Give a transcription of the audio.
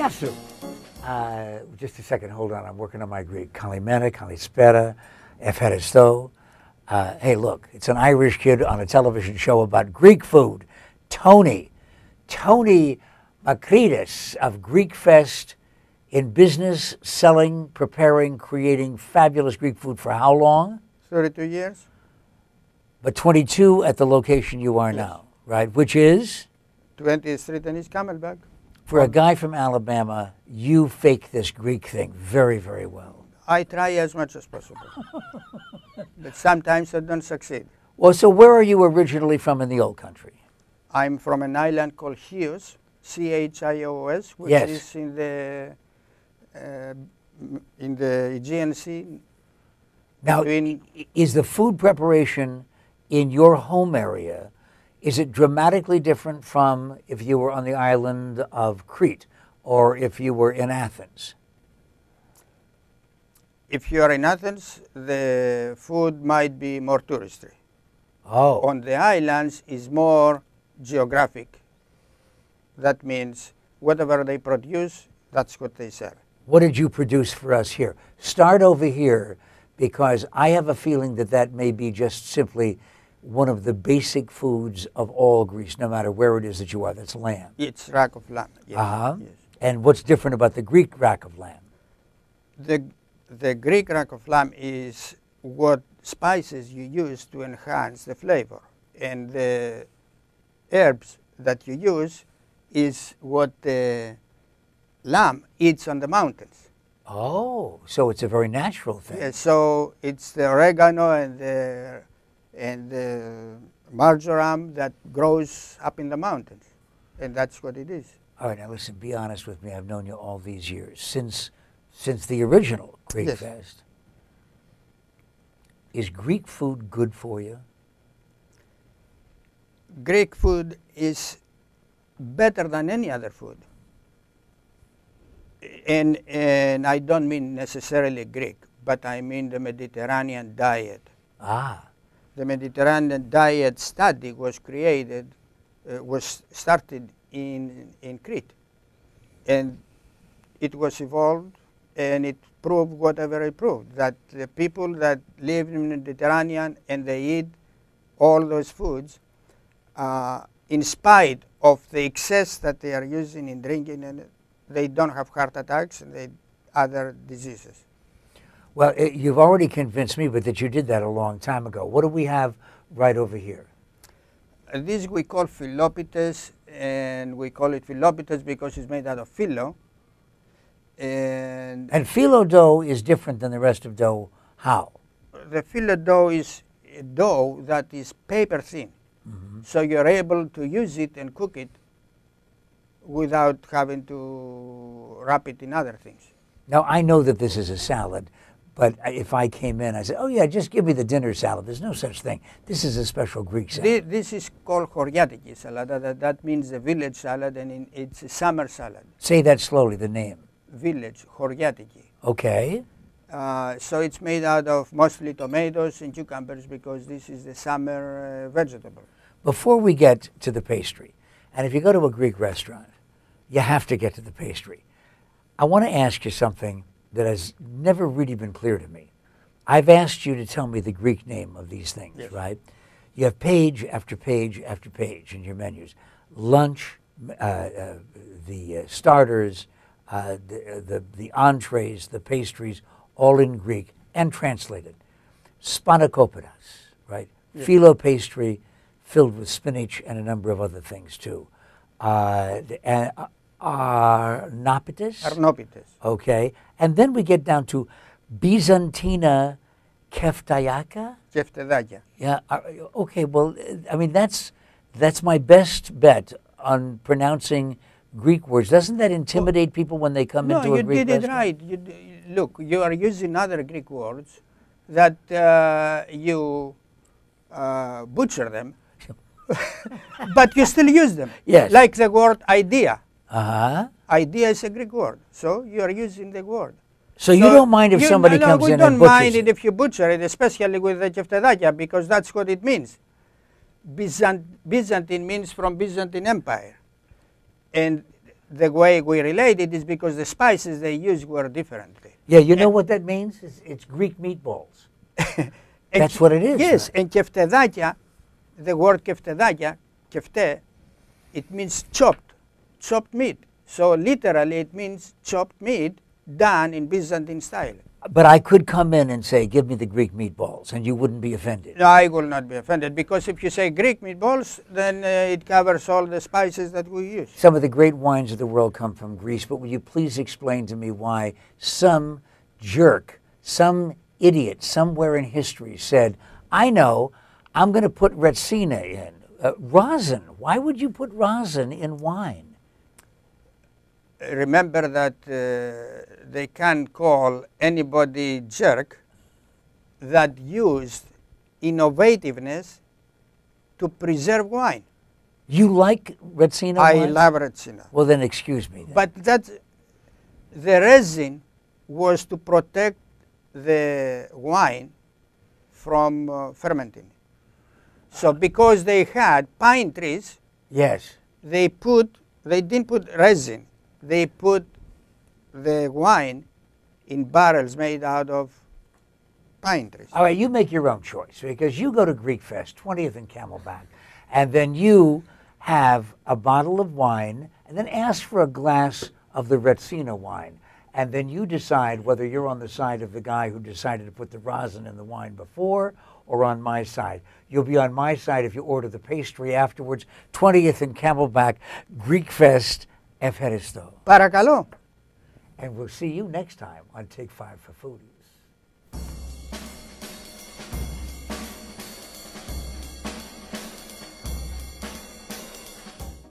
Yasu. Just a second, hold on. I'm working on my Greek. Kalimera, kalispera, efharisto. Hey, look, it's an Irish kid on a television show about Greek food. Tony Makridis of Greekfest, in business, selling, preparing, creating fabulous Greek food for how long? 32 years. But 22 at the location you are now, right? Which is? 20th Street and East Camelback. For a guy from Alabama, you fake this Greek thing very, very well. I try as much as possible. But sometimes I don't succeed. Well, so where are you originally from in the old country? I'm from an island called Chios, Chios, which is in the Aegean Sea. Now, is the food preparation in your home area, is it dramatically different from if you were on the island of Crete or if you were in Athens? If you are in Athens, the food might be more touristy. Oh. On the islands is more geographic. That means whatever they produce, that's what they sell. What did you produce for us here? Start over here, because I have a feeling that that may be just simply one of the basic foods of all Greece, no matter where it is that you are. That's lamb. It's rack of lamb. Yes. Yes. And what's different about the Greek rack of lamb? The Greek rack of lamb is what spices you use to enhance the flavor. And the herbs that you use is what the lamb eats on the mountains. Oh, so it's a very natural thing. Yeah, so it's the oregano and the marjoram that grows up in the mountains, and that's what it is. All right, now listen, be honest with me. I've known you all these years, since the original Greekfest. Yes. Is Greek food good for you? Greek food is better than any other food. And I don't mean necessarily Greek, but I mean the Mediterranean diet. Ah. The Mediterranean diet study was started in Crete. And it was evolved, and it proved whatever it proved, that the people that live in the Mediterranean and they eat all those foods, in spite of the excess that they are using in drinking, and they don't have heart attacks and other diseases. Well, you've already convinced me, but that you did that a long time ago. What do we have right over here? This we call philopites, and we call it philopites because it's made out of phyllo. And phyllo dough is different than the rest of dough. How? The phyllo dough is a dough that is paper thin. Mm-hmm. So you're able to use it and cook it without having to wrap it in other things. Now, I know that this is a salad, but if I came in, I said, oh yeah, just give me the dinner salad. There's no such thing. This is a special Greek salad. This is called choriatiki salad. That means the village salad, and it's a summer salad. Say that slowly, the name. Village, choriatiki. Okay. So it's made out of mostly tomatoes and cucumbers because this is the summer vegetable. Before we get to the pastry, and if you go to a Greek restaurant, you have to get to the pastry. I want to ask you something that has never really been clear to me. I've asked you to tell me the Greek name of these things, yes. Right? You have page after page after page in your menus. Lunch, the starters, the entrees, the pastries, all in Greek and translated. Spanakopoulos, right? Yes. Phyllo pastry filled with spinach and a number of other things too. Arnopitis. Okay. And then we get down to Byzantina keftayaka. Keftedaka. Yeah. Okay. Well, I mean, that's my best bet on pronouncing Greek words. Doesn't that intimidate people when they come into a Greek restaurant? No, you did it right. Look, you are using other Greek words that you butcher them, but you still use them. Yes. Like the word idea. Uh-huh. Idea is a Greek word, so you are using the word. So you don't mind if somebody comes in and butchers it? We don't mind it if you butcher it, especially with the keftedaka, because that's what it means. Byzantine means from Byzantine Empire. And the way we relate it is because the spices they used were differently. Yeah, you know what that means? It's Greek meatballs. That's what it is. Yes, right? and keftedakia, the word keftedakia, kefte, it means chopped meat. So literally it means chopped meat done in Byzantine style. But I could come in and say, give me the Greek meatballs, and you wouldn't be offended. No, I will not be offended, because if you say Greek meatballs, then it covers all the spices that we use. Some of the great wines of the world come from Greece, but will you please explain to me why some jerk, some idiot somewhere in history said, I know, I'm going to put Retsina in. Rosin. Why would you put rosin in wine? Remember that they can call anybody jerk that used innovativeness to preserve wine. You like Retsina I wine? love Retsina. Well, then excuse me. Then. But that the resin was to protect the wine from fermenting. So because they had pine trees, Yes. they didn't put resin. They put the wine in barrels made out of pine trees. All right, you make your own choice, because you go to Greekfest, 20th and Camelback, and then you have a bottle of wine, and then ask for a glass of the Retsina wine. And then you decide whether you're on the side of the guy who decided to put the rosin in the wine before, or on my side. You'll be on my side if you order the pastry afterwards. 20th and Camelback, Greekfest, Efharisto. Parakalo. And we'll see you next time on Take 5 for Foodies.